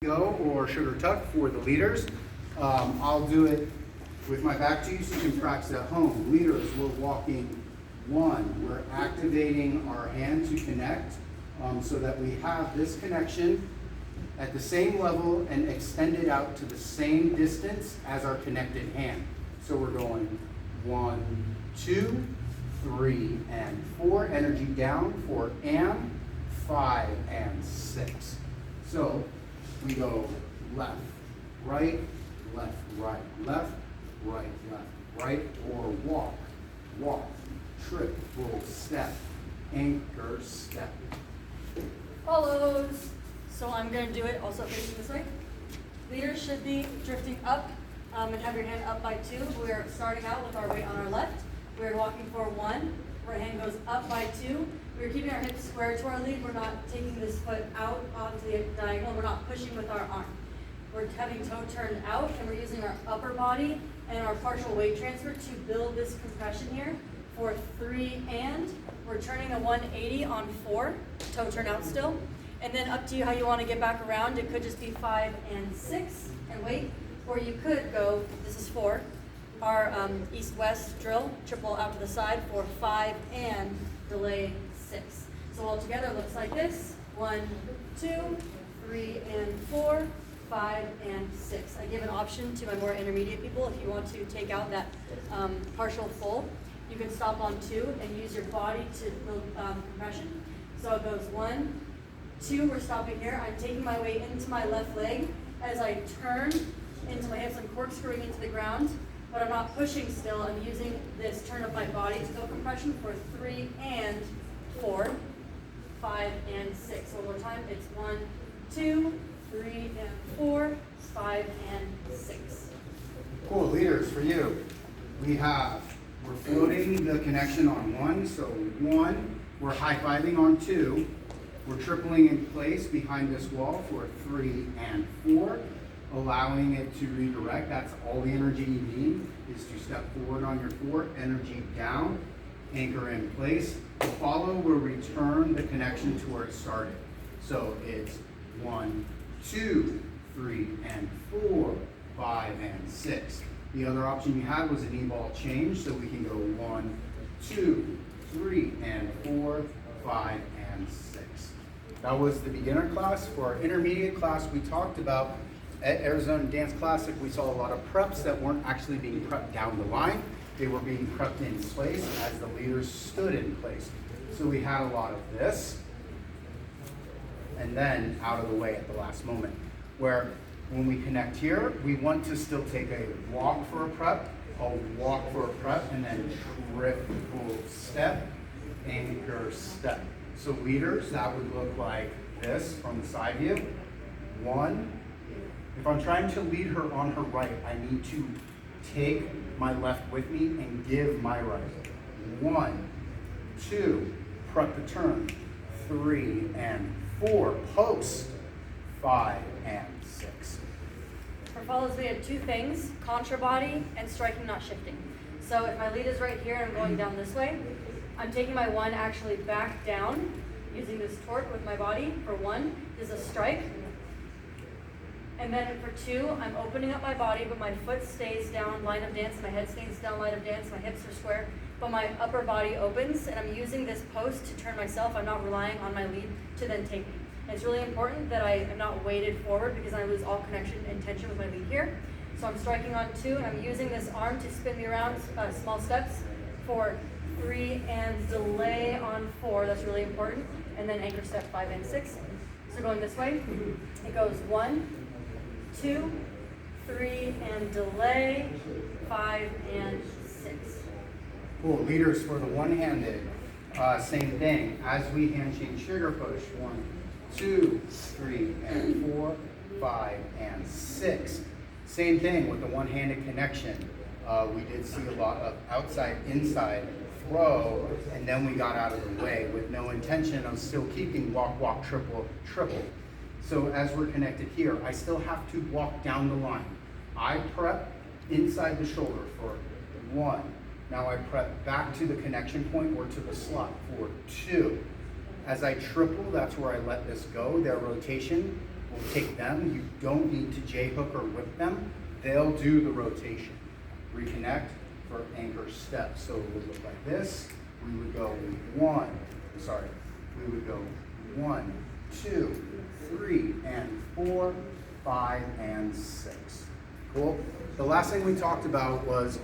Go or sugar tuck for the leaders. I'll do it with my back to you so you can practice at home. Leaders, we're walking one. We're activating our hand to connect so that we have this connection at the same level and extended out to the same distance as our connected hand. So we're going 1, 2, 3, and 4. Energy down for and 5 and 6. So we go left, right, left, right, left, right, left, right, or walk, walk, trip, roll, step, anchor, step. Follows. So I'm going to do it also facing this way. Leaders should be drifting up and have your hand up by 2. We're starting out with our weight on our left. We're walking for 1. Our hand goes up by 2. We're keeping our hips square to our lead. We're not taking this foot out onto the diagonal. We're not pushing with our arm. We're having toe turned out, and we're using our upper body and our partial weight transfer to build this compression here for 3 and. We're turning a 180 on 4, toe turn out still. And then up to you how you want to get back around. It could just be 5 and 6 and wait. Or you could go, this is 4, our east-west drill, triple out to the side for 5 and delay 6. So all together it looks like this. 1, 2, 3 and 4, 5 and 6. I give an option to my more intermediate people if you want to take out that partial full. You can stop on 2 and use your body to build compression. So it goes 1, 2, we're stopping here. I'm taking my weight into my left leg. As I turn into my hips, I'm corkscrewing into the ground, but I'm not pushing still. I'm using this turn of my body to build compression for 3 and 4, 5 and 6. One more time. It's 1, 2, 3 and 4, 5 and 6. Cool, leaders, for you, we're floating the connection on 1. So 1, we're high-fiving on 2. We're tripling in place behind this wall for 3 and 4, allowing it to redirect. That's all the energy you need is to step forward on your 4, energy down, anchor in place. Follow will return the connection to where it started. So it's 1, 2, 3 and 4, 5 and 6. The other option you had was an e-ball change, so we can go 1, 2, 3 and 4, 5 and 6. That was the beginner class. For our intermediate class, we talked about at Arizona Dance Classic, we saw a lot of preps that weren't actually being prepped down the line. They were being prepped in place as the leaders stood in place. So we had a lot of this, and then out of the way at the last moment. Where when we connect here, we want to still take a walk for a prep, and then triple step, anchor step. So leaders, that would look like this from the side view. 1. If I'm trying to lead her on her right, I need to take my left with me and give my right. 1, 2, prep the turn. 3 and 4, post. 5 and 6. For follows, we have 2 things, contra body and striking, not shifting. So if my lead is right here and I'm going down this way, I'm taking my 1 actually back down, using this torque with my body. For 1 is a strike. And then for 2, I'm opening up my body, but my foot stays down, line of dance, my head stays down, line of dance, my hips are square, but my upper body opens, and I'm using this post to turn myself. I'm not relying on my lead to then take me. And it's really important that I am not weighted forward because I lose all connection and tension with my lead here. So I'm striking on 2, and I'm using this arm to spin me around small steps for 3 and delay on 4. That's really important. And then anchor step 5 and 6. So going this way, it goes 1, 2, 3 and delay, 5 and 6. Cool, leaders, for the one-handed, same thing. As we hand chain sugar push, 1, 2, 3 and 4, 5 and 6. Same thing with the one-handed connection. We did see a lot of outside, inside throw, and then we got out of the way with no intention of still keeping walk, walk, triple, triple. So as we're connected here, I still have to walk down the line. I prep inside the shoulder for 1. Now I prep back to the connection point or to the slot for 2. As I triple, that's where I let this go. Their rotation We'll take them. You don't need to J-hook or whip them. They'll do the rotation. Reconnect for anchor steps. So it would look like this. We would go 1, 2, 3, and 4, 5, and 6. Cool? The last thing we talked about was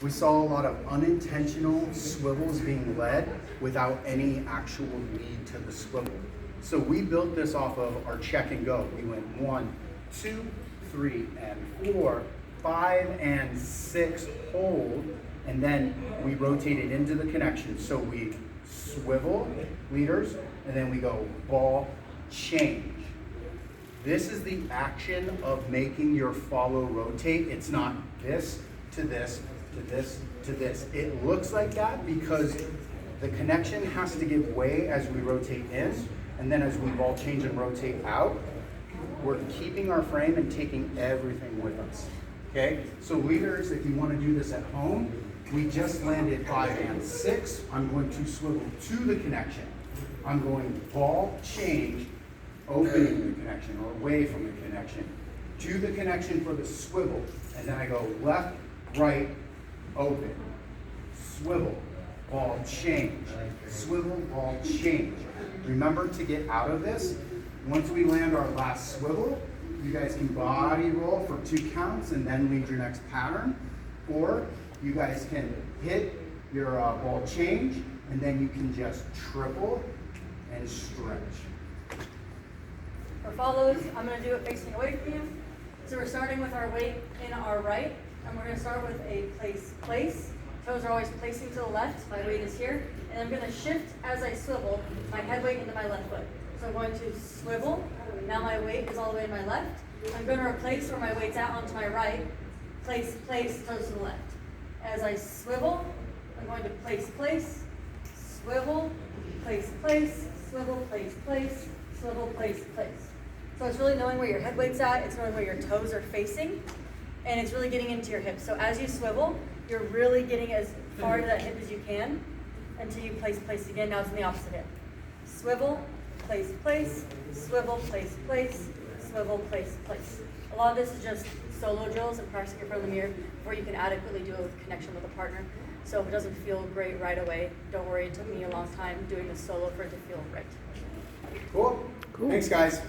we saw a lot of unintentional swivels being led without any actual lead to the swivel. So we built this off of our check and go. We went 1, 2, 3, and 4, 5, and 6, hold, and then we rotated into the connection. So we swivel, leaders, and then we go ball, change. This is the action of making your follow rotate. It's not this to this to this to this. It looks like that because the connection has to give way as we rotate in, and then as we ball change and rotate out, we're keeping our frame and taking everything with us. Okay? So leaders, if you want to do this at home, we just landed 5 and 6. I'm going to swivel to the connection. I'm going ball change, opening the connection or away from the connection, to the connection for the swivel, and then I go left, right, open, swivel, ball change, swivel, ball change. Remember to get out of this. Once we land our last swivel, you guys can body roll for 2 counts and then lead your next pattern, or you guys can hit your ball change and then you can just triple and stretch. For follows, I'm going to do it facing away from you. So we're starting with our weight in our right, and we're going to start with a place. Toes are always placing to the left. My weight is here. And I'm going to shift as I swivel my head weight into my left foot. So I'm going to swivel. Now my weight is all the way to my left. I'm going to replace where my weight's at onto my right. Place, toes to the left. As I swivel, I'm going to place, swivel, place, swivel, place, swivel, place. So it's really knowing where your head weight's at, it's knowing where your toes are facing, and it's really getting into your hips. So as you swivel, you're really getting as far to that hip as you can until you place again. Now it's in the opposite hip. Swivel, place, swivel, place, swivel, place. A lot of this is just solo drills and practicing in front of the mirror before you can adequately do it with connection with a partner. So if it doesn't feel great right away, don't worry, it took me a long time doing this solo for it to feel right. Cool. Thanks, guys.